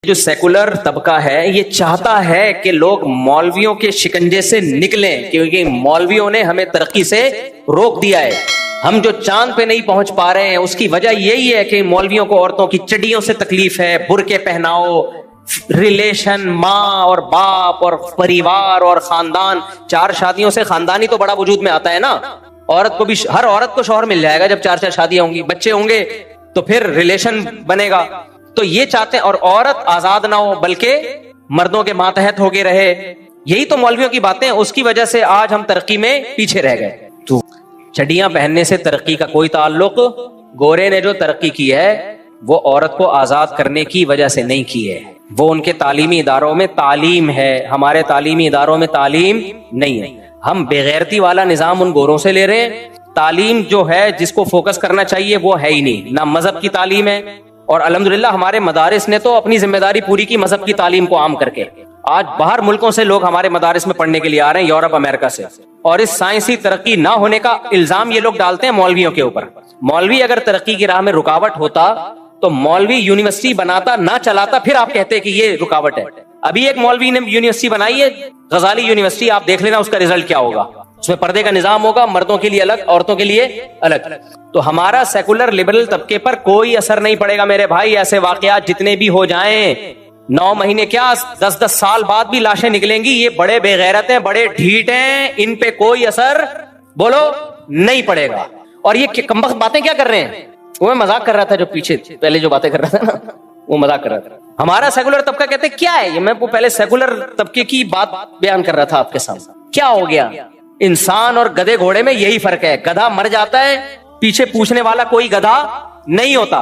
جو سیکولر طبقہ ہے یہ چاہتا ہے کہ لوگ مولویوں کے شکنجے سے نکلیں، کیونکہ مولویوں نے ہمیں ترقی سے روک دیا ہے. ہم جو چاند پہ نہیں پہنچ پا رہے ہیں اس کی وجہ یہی ہے کہ مولویوں کو عورتوں کی چڈیوں سے تکلیف ہے، برقعے پہناؤ، ریلیشن، ماں اور باپ اور پریوار اور خاندان. 4 شادیوں سے خاندان ہی تو بڑا وجود میں آتا ہے نا. عورت کو بھی، ہر عورت کو شوہر مل جائے گا جب 4 شادیاں ہوں گی، بچے ہوں گے تو پھر ریلیشن بنے گا. تو یہ چاہتے ہیں، اور عورت آزاد نہ ہو بلکہ مردوں کے ماتحت ہو کے رہے. یہی تو مولویوں کی باتیں ہیں. اس کی وجہ سے آج ہم ترقی میں پیچھے رہ گئے. تو چڈیاں پہننے سے ترقی کا کوئی تعلق. گورے نے جو ترقی کی ہے وہ عورت کو آزاد کرنے کی وجہ سے نہیں کی ہے، وہ ان کے تعلیمی اداروں میں تعلیم ہے، ہمارے تعلیمی اداروں میں تعلیم نہیں ہے. ہم بےغیرتی والا نظام ان گوروں سے لے رہے ہیں. تعلیم جو ہے جس کو فوکس کرنا چاہیے وہ ہے ہی نہیں. نہ مذہب کی تعلیم ہے، اور الحمدللہ ہمارے مدارس نے تو اپنی ذمہ داری پوری کی مذہب کی تعلیم کو عام کر کے. آج باہر ملکوں سے لوگ ہمارے مدارس میں پڑھنے کے لیے آ رہے ہیں، یورپ امریکہ سے. اور اس سائنسی ترقی نہ ہونے کا الزام یہ لوگ ڈالتے ہیں مولویوں کے اوپر. مولوی اگر ترقی کی راہ میں رکاوٹ ہوتا تو مولوی یونیورسٹی بناتا نہ چلاتا، پھر آپ کہتے کہ یہ رکاوٹ ہے. ابھی ایک مولوی نے یونیورسٹی بنائی ہے، غزالی یونیورسٹی، آپ دیکھ لینا اس کا رزلٹ کیا ہوگا. اس میں پردے کا نظام ہوگا، مردوں کے لیے الگ، عورتوں کے لیے الگ. تو ہمارا سیکولر لبرل طبقے پر کوئی اثر نہیں پڑے گا میرے بھائی. ایسے واقعات جتنے بھی ہو جائیں، 9 مہینے کیا 10 سال بعد بھی لاشیں نکلیں گی. یہ بڑے بے غیرت ہیں، بڑے ڈھیٹ ہیں، ان پہ کوئی اثر بولو نہیں پڑے گا. اور یہ کمبخت باتیں کیا کر رہے ہیں؟ وہ میں مذاق کر رہا تھا، جو پیچھے پہلے جو باتیں کر رہا تھا نا، وہ مذاق کر رہا تھا. ہمارا سیکولر طبقہ کہتے کیا ہے یہ؟ میں پہلے سیکولر طبقے کی بات بیان کر رہا تھا آپ کے سامنے. کیا ہو گیا؟ انسان اور گدھے گھوڑے میں یہی فرق ہے. گدھا مر جاتا ہے، پیچھے پوچھنے والا کوئی گدھا نہیں ہوتا.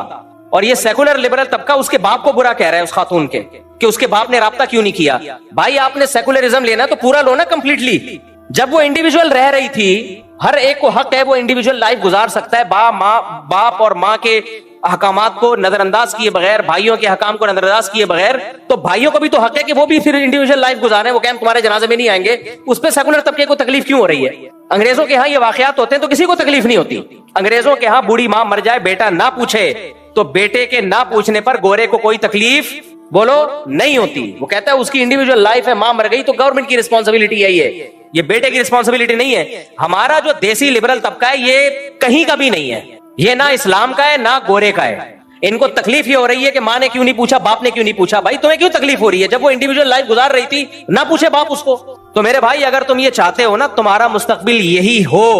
اور یہ سیکولر لبرل طبقہ اس کے باپ کو برا کہہ رہا ہے، اس خاتون کے، کہ اس کے باپ نے رابطہ کیوں نہیں کیا. بھائی آپ نے سیکولرزم لینا تو پورا لو نا کمپلیٹلی. جب وہ انڈیویجول رہ رہی تھی، ہر ایک کو حق ہے وہ انڈیویجول لائف گزار سکتا ہے، باپ اور ماں کے احکامات کو نظر انداز کیے بغیر، بھائیوں کے حکام کو نظر انداز کیے بغیر. تو بھائیوں کو بھی تو حق ہے کہ وہ بھی پھر انڈیویجول لائف گزاریں. وہ کہیں تمہارے جنازے میں نہیں آئیں گے. اس پہ سیکولر طبقے کو تکلیف کیوں ہو رہی ہے؟ انگریزوں کے ہاں یہ واقعات ہوتے ہیں تو کسی کو تکلیف نہیں ہوتی. انگریزوں کے ہاں بوڑھی ماں مر جائے، بیٹا نہ پوچھے، تو بیٹے کے نہ پوچھنے پر گورے کو کوئی تکلیف بولو نہیں ہوتی. وہ کہتا ہے اس کی انڈیویجول لائف ہے، ماں مر گئی تو گورنمنٹ کی رسپانسبلٹی ہے، یہ بیٹے کی رسپانسبلٹی نہیں ہے. ہمارا جو دیسی لبرل طبقہ ہے یہ کہیں کا بھی نہیں ہے. یہ نہ اسلام کا ہے نہ گورے کا ہے. ان کو تکلیف یہ ہو رہی ہے کہ ماں نے کیوں نہیں پوچھا، باپ نے کیوں نہیں پوچھا. بھائی تمہیں کیوں تکلیف ہو رہی ہے؟ جب وہ انڈیویجول لائف گزار رہی تھی نہ پوچھے باپ اس کو. تو میرے بھائی اگر تم یہ چاہتے ہو نا تمہارا مستقبل یہی ہو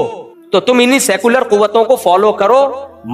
تو تم انہی سیکولر قوتوں کو فالو کرو،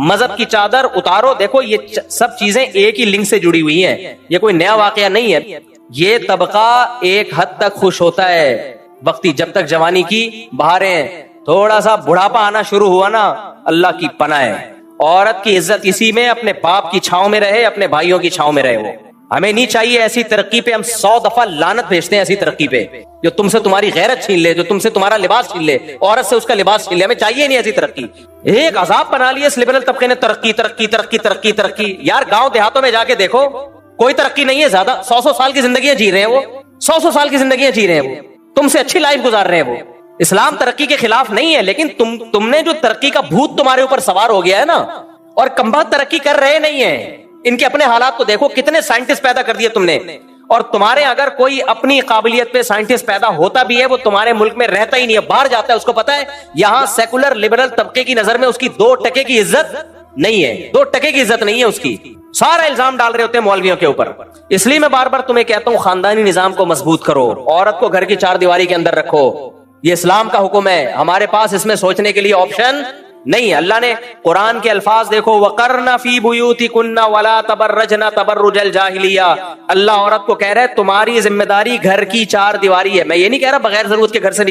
مذہب کی چادر اتارو. دیکھو یہ سب چیزیں ایک ہی لنک سے جڑی ہوئی ہیں، یہ کوئی نیا واقعہ نہیں ہے. یہ طبقہ ایک حد تک خوش ہوتا ہے وقتی، جب تک جوانی کی بہاریں، تھوڑا سا بڑھاپا آنا شروع ہوا نا، اللہ کی پناہ ہے. عورت کی عزت اسی میں اپنے باپ کی چھاؤں میں رہے، اپنے بھائیوں کی چھاؤں میں رہے. وہ ہمیں نہیں چاہیے ایسی ترقی پہ. ہم 100 دفعہ لعنت بھیجتے ہیں ایسی ترقی پہ جو تم سے تمہاری غیرت چھین لے، جو تم سے تمہارا لباس چھین لے، عورت سے اس کا لباس چھین لے. ہمیں چاہیے نہیں ایسی ترقی. ایک عذاب بنا لیا اس لبرل طبقے نے، ترقی ترقی ترقی ترقی ترقی. یار گاؤں دیہاتوں میں جا کے دیکھو، کوئی ترقی نہیں ہے. زیادہ 100 سال کی زندگیاں جی رہے ہیں وہ، 100 سال کی زندگیاں جی رہے ہیں وہ، تم سے اچھی لائف گزار رہے ہیں وہ. اسلام ترقی کے خلاف نہیں ہے، لیکن تم نے جو ترقی کا بھوت تمہارے اوپر سوار ہو گیا ہے نا، اور کمبخت ترقی کر رہے نہیں ہیں. ان کے اپنے حالات کو دیکھو، کتنے سائنٹسٹ پیدا کر دیے تم نے. اور تمہارے اگر کوئی اپنی قابلیت پہ سائنٹسٹ پیدا ہوتا بھی ہے وہ تمہارے ملک میں رہتا ہی نہیں ہے، باہر جاتا ہے. اس کو پتا ہے یہاں سیکولر لبرل طبقے کی نظر میں اس کی 2% کی عزت نہیں ہے، 2% کی عزت نہیں ہے اس کی. سارا الزام ڈال رہے ہوتے ہیں مولویوں کے اوپر. اس لیے میں بار بار تمہیں کہتا ہوں خاندانی نظام کو مضبوط کرو، عورت کو گھر کی 4 دیواری کے اندر رکھو. یہ اسلام کا حکم ہے، ہمارے پاس اس میں سوچنے کے لیے آپشن نہیں ہے. اللہ نے قرآن کے الفاظ دیکھو، وَقَرْنَ فِي بُيُوتِكُنَّ وَلَا تَبَرَّجْنَ تَبَرُّجَ الْجَاهِلِيَّةِ. اللہ عورت کو کہہ رہا ہے تمہاری ذمہ داری گھر کی 4 دیواری ہے. میں یہ نہیں کہہ رہا بغیر ضرورت کے گھر سے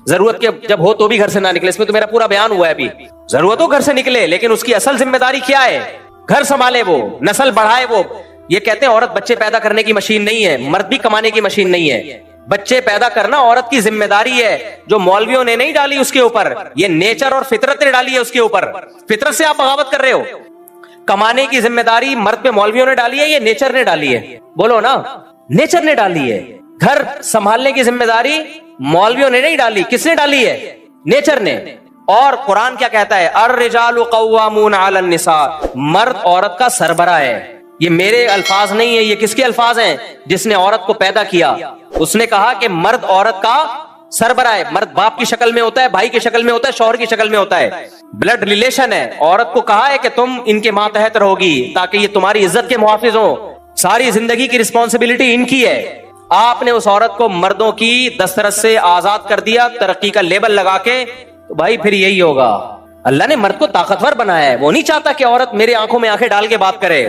ضرورت کے جب ہو تو بھی گھر سے نہ نکلے، اس میں تو میرا پورا بیان ہوا ہے. ابھی ضرورت ہو گھر سے نکلے، لیکن اس کی اصل ذمہ داری کیا ہے؟ گھر سنبھالے، وہ نسل بڑھائے. وہ یہ کہتے ہیں عورت بچے پیدا کرنے کی مشین نہیں ہے، مرد بھی کمانے کی مشین نہیں ہے. بچے پیدا کرنا عورت کی ذمہ داری ہے، جو مولویوں نے نہیں ڈالی اس کے اوپر، یہ نیچر اور فطرت نے ڈالی ہے اس کے اوپر. فطرت سے آپ بغاوت کر رہے ہو. کمانے کی ذمہ داری مرد پہ مولویوں نے ڈالی ہے، یہ نیچر نے ڈالی ہے. بولو نا، نیچر نے ڈالی ہے. گھر سنبھالنے کی ذمہ داری مولویوں نے نہیں ڈالی. کس نے ڈالی ہے؟ نیچر نے. اور قرآن کیا کہتا ہے؟ الرجال قوامون علی النساء. مرد عورت کا سربراہ ہے. یہ میرے الفاظ نہیں ہیں, یہ کس کے الفاظ ہیں؟ جس نے عورت کو پیدا کیا. اس نے کہا کہ مرد عورت کا سربراہ ہے, مرد باپ کی شکل میں ہوتا ہے, بھائی کی شکل میں ہوتا ہے, شوہر کی شکل میں ہوتا ہے, بلڈ ریلیشن ہے. عورت کو کہا ہے کہ تم ان کے ماتحت رہو گی تاکہ یہ تمہاری عزت کے محافظ ہوں, ساری زندگی کی رسپانسبلٹی ان کی ہے. آپ نے اس عورت کو مردوں کی دسترس سے آزاد کر دیا ترقی کا لیبل لگا کے, تو بھائی پھر یہی ہوگا. اللہ نے مرد کو طاقتور بنایا ہے, وہ نہیں چاہتا کہ عورت میرے آنکھوں میں آنکھیں ڈال کے بات کرے.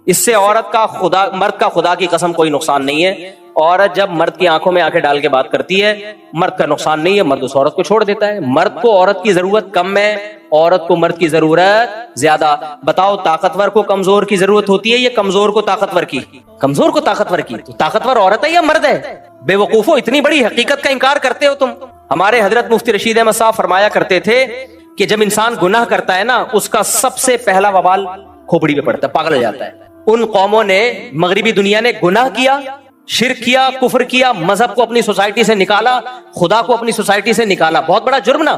اس سے عورت کا مرد کا خدا کی قسم کوئی نقصان نہیں ہے. عورت جب مرد کی آنکھوں میں آنکھیں ڈال کے بات کرتی ہے, مرد کا نقصان نہیں ہے, مرد اس عورت کو چھوڑ دیتا ہے. مرد کو عورت کی ضرورت کم ہے, عورت کو مرد کی ضرورت زیادہ. بتاؤ طاقتور کو کمزور کی ضرورت ہوتی ہے یا کمزور کو طاقتور کی؟ کمزور کو طاقتور کی. تو طاقتور عورت ہے یا مرد ہے؟ بے وقوفو, اتنی بڑی حقیقت کا انکار کرتے ہو تم. ہمارے حضرت مفتی رشید احمد صاحب فرمایا کرتے تھے کہ جب انسان گناہ کرتا ہے نا, اس کا سب سے پہلا وبال کھوپڑی پہ پڑتا ہے, پاگل ہو جاتا ہے. ان قوموں نے, مغربی دنیا نے گناہ کیا, شرک کیا, کفر کیا, مذہب کو اپنی سوسائٹی سے نکالا, خدا کو اپنی سوسائٹی سے نکالا. بہت بڑا جرم نا.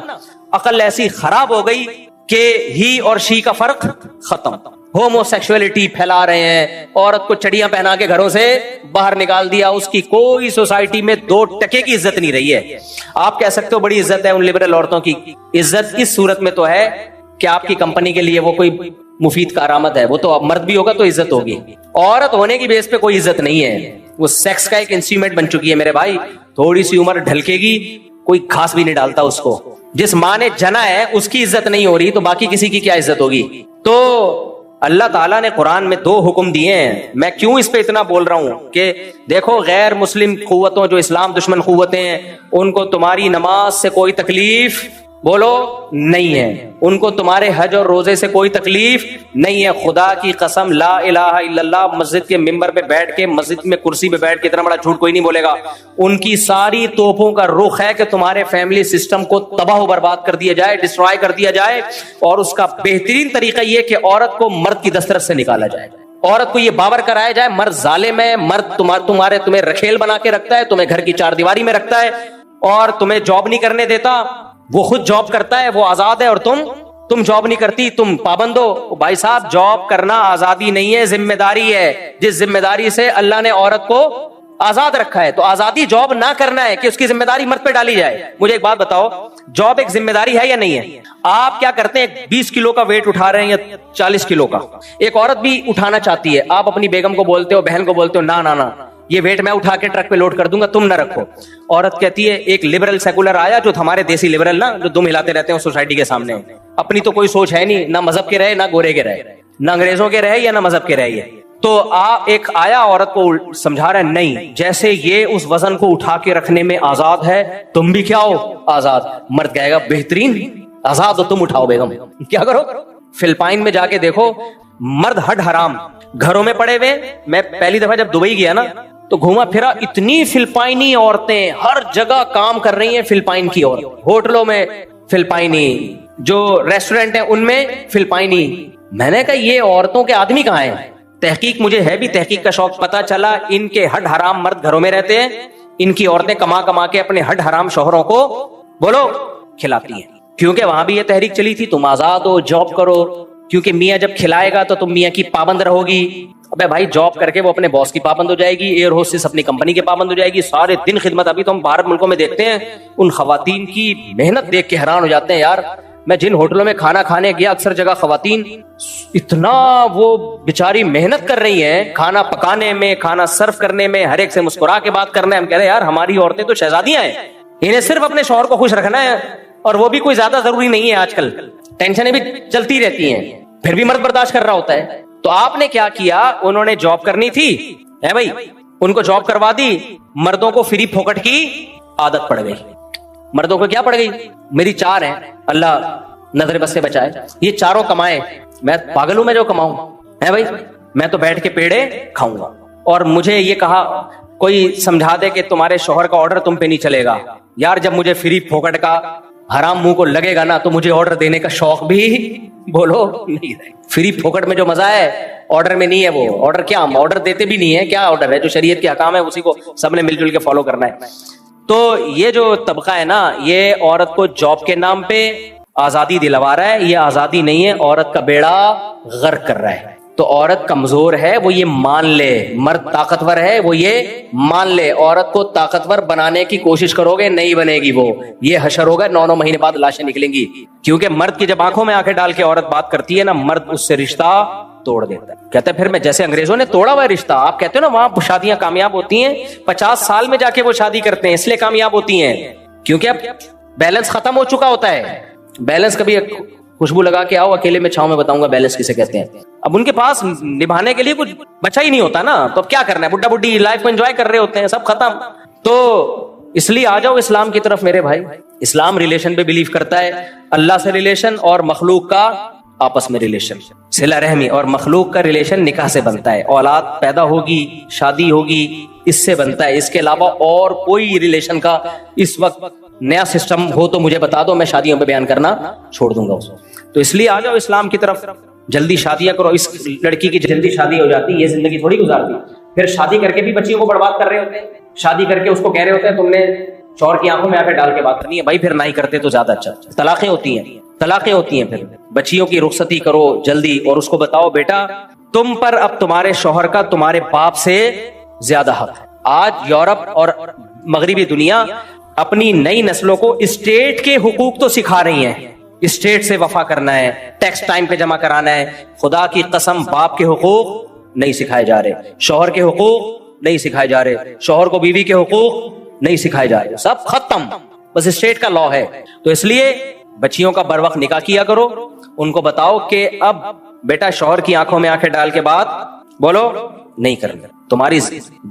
عقل ایسی خراب ہو گئی کہ ہی اور شی کا فرق ختم. ہومو سیکسولیٹی پھیلا رہے ہیں, عورت کو چڑیاں پہنا کے گھروں سے باہر نکال دیا, اس کی کوئی سوسائٹی میں 2 ٹکے کی عزت نہیں رہی ہے. آپ کہہ سکتے ہو بڑی عزت ہے ان لبرل عورتوں کی. عزت اس صورت میں تو ہے کہ آپ کی کمپنی کے لیے وہ کوئی مفید کارآمد ہے, وہ تو مرد بھی ہوگا تو عزت ہوگی. عورت ہونے کی بیس پہ کوئی عزت نہیں ہے, وہ سیکس کا ایک انسٹرومنٹ بن چکی ہے میرے بھائی. تھوڑی سی عمر ڈھلکے گی, کوئی خاص بھی نہیں ڈالتا اس کو. جس ماں نے جنا ہے اس کی عزت نہیں ہو رہی تو باقی کسی کی کیا عزت ہوگی؟ تو اللہ تعالیٰ نے قرآن میں 2 حکم دیے ہیں. میں کیوں اس پہ اتنا بول رہا ہوں کہ دیکھو غیر مسلم قوتوں, جو اسلام دشمن قوتیں ہیں, ان کو تمہاری نماز سے کوئی تکلیف بولو نہیں ہے, ان کو تمہارے حج اور روزے سے کوئی تکلیف نہیں ہے. خدا کی قسم لا الہ الا اللہ, مسجد کے ممبر پہ بیٹھ کے, مسجد میں کرسی پہ بیٹھ کے اتنا بڑا جھوٹ کوئی نہیں بولے گا. ان کی ساری توپوں کا رخ ہے کہ تمہارے فیملی سسٹم کو تباہ و برباد کر دیا جائے, ڈسٹرائے کر دیا جائے. اور اس کا بہترین طریقہ یہ کہ عورت کو مرد کی دسترس سے نکالا جائے, عورت کو یہ باور کرایا جائے مرد ظالم ہے, مرد تمہیں رکھیل بنا کے رکھتا ہے, تمہیں گھر کی 4 دیواری میں رکھتا ہے اور تمہیں جاب نہیں کرنے دیتا. وہ خود جاب کرتا ہے, وہ آزاد ہے, اور تم جاب نہیں کرتی, تم پابند ہو. بھائی صاحب, جاب کرنا آزادی نہیں ہے, ذمہ داری ہے. جس ذمہ داری سے اللہ نے عورت کو آزاد رکھا ہے, تو آزادی جاب نہ کرنا ہے کہ اس کی ذمہ داری مرد پہ ڈالی جائے. مجھے ایک بات بتاؤ, جاب ایک ذمہ داری ہے یا نہیں ہے؟ آپ کیا کرتے ہیں, 20 کلو کا ویٹ اٹھا رہے ہیں یا 40 کلو کا, ایک عورت بھی اٹھانا چاہتی ہے, آپ اپنی بیگم کو بولتے ہو, بہن کو بولتے ہو, نہ یہ ویٹ میں اٹھا کے ٹرک پہ لوڈ کر دوں گا, تم نہ رکھو. عورت کہتی ہے, ایک لبرل سیکولر آیا جو ہمارے دیسی لبرل نا, جو دم ہلاتے رہتے ہیں سوسائٹی کے سامنے, اپنی تو کوئی سوچ ہے نہیں, نہ مذہب کے رہے نہ گورے کے رہے, نہ انگریزوں کے رہے یا نہ مذہب کے رہے. تو ایک آیا عورت کو سمجھا رہا ہے, نہیں, جیسے یہ اس وزن کو اٹھا کے رکھنے میں آزاد ہے, تم بھی کیا ہو, آزاد. مرد کہے گا بہترین, آزاد ہو تم, اٹھاؤ بیگم. کیا کرو؟ فلپائن میں جا کے دیکھو, مرد ہڈ حرام گھروں میں پڑے ہوئے. میں پہلی دفعہ جب دبئی گیا نا تو گھوما پھرا, اتنی فلپائنی عورتیں ہر جگہ کام کر رہی ہیں. فلپائن کی عورت, ہوٹلوں میں فلپائنی, جو ریسٹورنٹ ہیں ان میں فلپائنی. میں نے کہا یہ عورتوں کے آدمی کہاں ہیں؟ تحقیق, مجھے ہے بھی تحقیق کا شوق, پتا چلا ان کے ہڈ حرام مرد گھروں میں رہتے ہیں, ان کی عورتیں کما کے اپنے ہڈ حرام شوہروں کو بولو کھلاتی ہیں. کیونکہ وہاں بھی یہ تحریک چلی تھی, تم آزاد ہو, جاب کرو, کیونکہ میاں جب کھلائے گا تو تم میاں کی پابند رہو گی. ابے بھائی, جاب کر کے وہ اپنے باس کی پابند ہو جائے گی, ایئر ہوسٹس اپنی کمپنی کے پابند ہو جائے گی, سارے دن خدمت. ابھی تو ہم باہر ملکوں میں دیکھتے ہیں, ان خواتین کی محنت دیکھ کے حیران ہو جاتے ہیں. یار میں جن ہوٹلوں میں کھانا کھانے گیا, اکثر جگہ خواتین اتنا وہ بیچاری محنت کر رہی ہیں کھانا پکانے میں, کھانا سرو کرنے میں, ہر ایک سے مسکرا کے بات کرنا ہے. ہم کہہ رہے ہیں یار ہماری عورتیں تو شہزادیاں ہیں, انہیں صرف اپنے شوہر کو خوش رکھنا ہے, اور وہ بھی کوئی زیادہ ضروری نہیں ہے. آج کل ٹینشنیں بھی چلتی رہتی ہیں, پھر بھی مرد برداشت کر رہا ہوتا ہے. تو آپ نے کیا کیا, انہوں نے جاب کرنی تھی ہے بھائی, ان کو جاب کروا دی. مردوں کو فری پھوکٹ کی عادت پڑ گئی. مردوں کو کیا پڑ گئی, میری 4 ہیں, اللہ نظر بس سے بچائے, یہ چاروں کمائے, میں پاگل ہوں میں جو کماؤں ہے بھائی, میں تو بیٹھ کے پیڑے کھاؤں گا. اور مجھے یہ کہا کوئی سمجھا دے کہ تمہارے شوہر کا آرڈر تم پہ نہیں چلے گا. یار جب مجھے فری پھوکٹ کا حرام منہ کو لگے گا نا تو مجھے آرڈر دینے کا شوق بھی بولو نہیں رہے. فری پھوکٹ میں جو مزہ ہے آرڈر میں نہیں ہے. وہ آرڈر کیا, ہم آرڈر دیتے بھی نہیں ہے, کیا آرڈر ہے, جو شریعت کے احکام ہے اسی کو سب نے مل جل کے فالو کرنا ہے. تو یہ جو طبقہ ہے نا, یہ عورت کو جاب کے نام پہ آزادی دلوا رہا ہے. یہ آزادی نہیں ہے, عورت کا بیڑا غرق کر رہا ہے. تو عورت کمزور ہے وہ یہ مان لے، مرد طاقتور ہے وہ یہ مان لے. عورت کو طاقتور بنانے کی کوشش کرو گے نہیں بنے گی، وہ یہ حشر ہوگا، 9 مہینے بعد لاشیں نکلیں گی. کیونکہ مرد کی جب آنکھوں میں آنکھیں ڈال کے عورت بات کرتی ہے نا، مرد اس سے رشتہ توڑ دیتا ہے. کہتا ہے پھر میں جیسے انگریزوں نے توڑا ہوا ہے رشتہ. آپ کہتے ہو نا وہاں شادیاں کامیاب ہوتی ہیں، 50 سال میں جا کے وہ شادی کرتے ہیں، اس لیے کامیاب ہوتی ہیں کیونکہ اب بیلنس ختم ہو چکا ہوتا ہے. بیلنس کبھی خوشبو لگا کے آؤ اکیلے میں چھاؤں میں بتاؤں گا بیلنس کسے کہتے ہیں. اب ان کے پاس نبھانے کے لیے کچھ بچا ہی نہیں ہوتا نا، تو اب کیا کرنا ہے، بڈھا بڈھی لائف کو انجوائے کر رہے ہوتے ہیں، سب ختم. تو اس لیے آ جاؤ اسلام کی طرف میرے بھائی. اسلام ریلیشن پہ بلیو کرتا ہے، اللہ سے ریلیشن اور مخلوق کا آپس میں ریلیشن، صلہ رحمی اور مخلوق کا ریلیشن نکاح سے بنتا ہے. اولاد پیدا ہوگی، شادی ہوگی، اس سے بنتا ہے. اس کے علاوہ اور کوئی ریلیشن کا اس وقت نیا سسٹم ہو تو مجھے بتا دو، میں شادیوں پہ بیان کرنا چھوڑ دوں گا اس کو. تو اس لیے آ جاؤ اسلام کی طرف، جلدی شادیاں کرو. اس لڑکی کی جلدی شادی ہو جاتی، یہ زندگی تھوڑی گزارتی. پھر شادی کر کے بھی بچیوں کو برباد کر رہے ہوتے ہیں. شادی کر کے اس کو کہہ رہے ہوتے ہیں تم نے شوہر کی آنکھوں میں آ کے ڈال کے بات کرنی ہے. بھائی پھر نہ ہی کرتے تو زیادہ اچھا. طلاقیں ہوتی ہیں. پھر بچیوں کی رخصتی کرو جلدی اور اس کو بتاؤ بیٹا تم پر اب تمہارے شوہر کا تمہارے باپ سے زیادہ حق ہے. آج یورپ اور مغربی دنیا اپنی نئی نسلوں کو اسٹیٹ کے حقوق تو سکھا رہی ہیں، اسٹیٹ سے وفا کرنا ہے، ٹیکس ٹائم پہ جمع کرانا ہے. خدا کی قسم باپ کے حقوق نہیں سکھائے جا رہے، شوہر کے حقوق نہیں سکھائے جا رہے، شوہر کو بیوی کے حقوق نہیں سکھائے جا رہے، سب ختم. بس اسٹیٹ کا لا ہے. تو اس لیے بچیوں کا بر وقت نکاح کیا کرو. ان کو بتاؤ کہ اب بیٹا شوہر کی آنکھوں میں آنکھیں ڈال کے بات بولو نہیں کرنا. تمہاری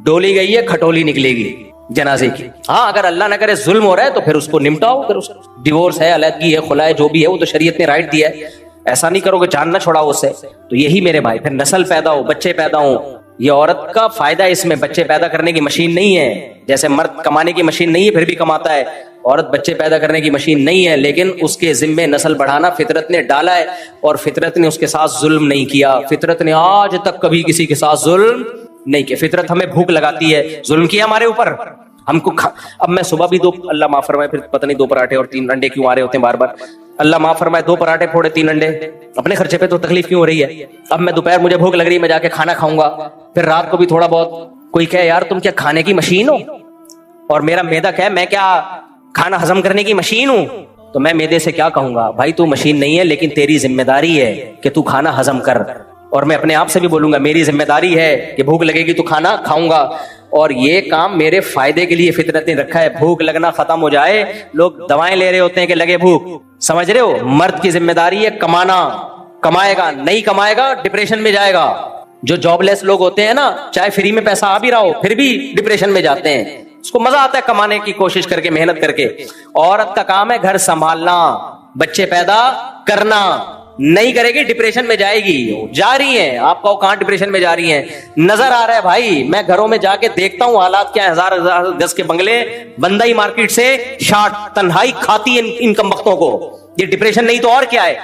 ڈولی گئی ہے، کھٹولی نکلے گی جنازے کی. ہاں اگر اللہ نہ کرے ظلم ہو رہا ہے تو پھر اس کو نمٹاؤ. پھر ڈیورس ہے، علیحدگی ہے، خلا ہے، جو بھی ہے وہ تو شریعت نے رائٹ دیا ہے. ایسا نہیں کرو کہ جان نہ چھوڑاؤ اس سے. تو یہی میرے بھائی پھر نسل پیدا ہو، بچے پیدا ہوں. یہ عورت کا فائدہ اس میں، بچے پیدا کرنے کی مشین نہیں ہے. جیسے مرد کمانے کی مشین نہیں ہے پھر بھی کماتا ہے، عورت بچے پیدا کرنے کی مشین نہیں ہے، لیکن اس کے ذمے نسل بڑھانا فطرت نے ڈالا ہے. اور فطرت نے اس کے ساتھ ظلم نہیں کیا. فطرت نے آج تک کبھی کسی کے ساتھ ظلم نہیں کیا. فطرت ہمیں بھوک لگاتی ہے، ظلم کیا ہمارے اوپر ہم کو. اب میں صبح بھی اللہ معاف فرمائے، پھر پتہ نہیں 2 پراٹھے اور 3 انڈے کیوں آ رہے ہوتے ہیں بار بار. اللہ معاف فرمائے 2 پراٹھے پھوڑے 3 انڈے، اپنے خرچے پہ تو تکلیف کیوں ہو رہی ہے. اب میں دوپہر مجھے بھوک لگ رہی ہے، میں جا کے کھانا کھاؤں گا. پھر رات کو بھی تھوڑا بہت کوئی کہے یار تم کیا کھانے کی مشین ہو، اور میرا میدا کہے میں کیا کھانا ہضم کرنے کی مشین ہوں. تو میں میدے سے کیا کہوں گا بھائی تو مشین نہیں ہے، لیکن تیری ذمہ داری ہے کہ تو کھانا ہضم کر. اور میں اپنے آپ سے بھی بولوں گا میری ذمہ داری ہے کہ بھوک لگے گی تو کھانا کھاؤں گا. اور یہ کام میرے فائدے کے لیے فطرت نے رکھا ہے. بھوک لگنا ختم ہو جائے، لوگ دوائیں لے رہے ہوتے ہیں کہ لگے بھوک. سمجھ رہے ہو، مرد کی ذمہ داری ہے کمانا. کمائے گا نہیں کمائے گا ڈپریشن میں جائے گا. جو جاب لیس لوگ ہوتے ہیں نا، چاہے فری میں پیسہ آ بھی رہا ہو پھر بھی ڈپریشن میں جاتے ہیں. اس کو مزہ آتا ہے کمانے کی کوشش کر کے، محنت کر کے. عورت کا کام ہے گھر سنبھالنا، بچے پیدا کرنا. نہیں کرے گی ڈپریشن میں جائے گی. جا رہی ہیں آپ کا کہاں ڈپریشن میں جا رہی ہیں، نظر آ رہا ہے بھائی. میں گھروں میں جا کے دیکھتا ہوں حالات کیا، 1000 گز کے بنگلے، بندہ ہی مارکیٹ سے شارٹ، تنہائی کھاتی ہے ان کم وقتوں کو. یہ ڈپریشن نہیں تو اور کیا ہے.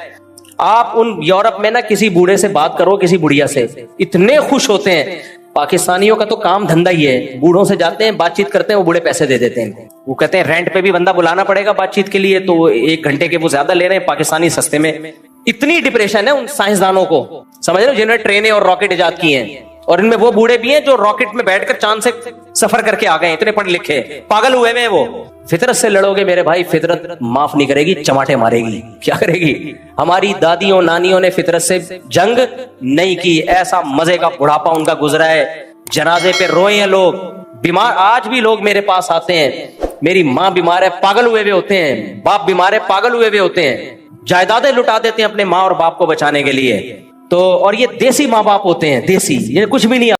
آپ ان یورپ میں نا کسی بوڑھے سے بات کرو، کسی بڑھیا سے، اتنے خوش ہوتے ہیں. پاکستانیوں کا تو کام دھندا ہی ہے، بوڑھوں سے جاتے ہیں بات چیت کرتے ہیں، وہ بوڑھے پیسے دے دیتے ہیں. وہ کہتے ہیں رینٹ پہ بھی بندہ بلانا پڑے گا بات چیت کے لیے، تو 1 گھنٹے کے وہ زیادہ لے رہے ہیں، پاکستانی سستے میں. اتنی ڈپریشن ہے ان سائنسدانوں کو، سمجھ رہے ہو، جنہوں نے ٹرینیں اور راکٹ ایجاد کیے ہیں. اور ان میں وہ بوڑھے بھی ہیں جو راکٹ میں بیٹھ کر چاند سے سفر کر کے آ گئے، اتنے پڑھ لکھے، پاگل ہوئے میں. وہ فطرت سے لڑو گے میرے بھائی، فطرت معاف نہیں کرے گی، چماٹے مارے گی. کیا کرے گی؟ ہماری دادیوں نانیوں نے فطرت سے جنگ نہیں کی. ایسا مزے کا بڑھاپا ان کا گزرا ہے، جنازے پہ روئے ہیں لوگ، بیمار. آج بھی لوگ میرے پاس آتے ہیں، میری ماں بیمار ہے، پاگل ہوئے ہوئے ہوتے ہیں، باپ بیمار ہے، پاگل ہوئے ہوئے ہوتے ہیں، جائیدادیں لٹا دیتے ہیں اپنے ماں اور باپ کو بچانے کے لیے. تو اور یہ دیسی ماں باپ ہوتے ہیں، دیسی، یہ کچھ بھی نہیں